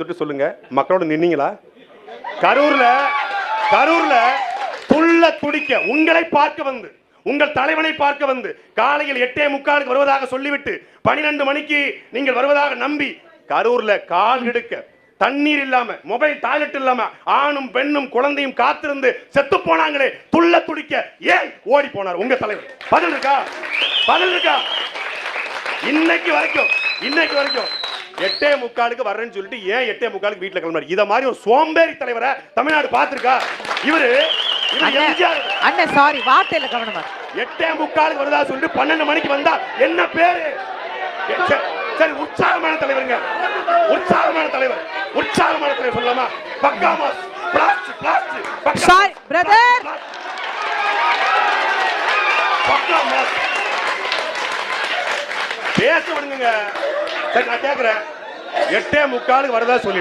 தொட்டு சொல்லுங்க, மக்களோட நின்னீங்களா? கரூர்ல கரூர்ல துள்ள துடிக்க உங்களை பார்க்க வந்து, உங்கள் தலைவனை பார்க்க வந்து, காலையில் 8:45 வருவதாக சொல்லிவிட்டு 12 மணிக்கு நீங்கள் வருவதாக நம்பி கரூர்ல கால் எடுக்க தண்ணீர் இல்லாம, மொபைல் டாய்லெட் இல்லாம ஆணும் பெண்ணும் குழந்தையும் காத்திருந்து செத்து போனாங்களே, துள்ள துடிக்க ஏன் ஓடி போனார் உங்க தலைவர்? பதில் இருக்கா? பதில் இருக்கா? இன்னைக்கு வரைக்கும் 8:45 வர்றேன்னு சொல்லிட்டு ஏன் 8:45 வீட்டுல கிளம்பினார்? இத மாதிரி ஒரு சோம்பேறி தலைவரை தமிழ்நாடு பார்த்திருக்கா? இவரு அண்ணன் சாரி, வார்த்தையில கவனமா. 8:45 வருதா சொல்லிட்டு 12 மணிக்கு வந்தா என்ன பேரு? சரி, உற்சாகமான தலைவருங்க, உற்சாகமான தலைவர், உற்சாகமான தலைவர் சொல்லலாமா? பக்கா மாஸ், பிளாஸ்ட் சாரி பிரதர், பக்கா மாஸ் பேச விடுங்க. சரி, நான் கேக்குறேன், 8:45 வருதா சொல்லிட்டு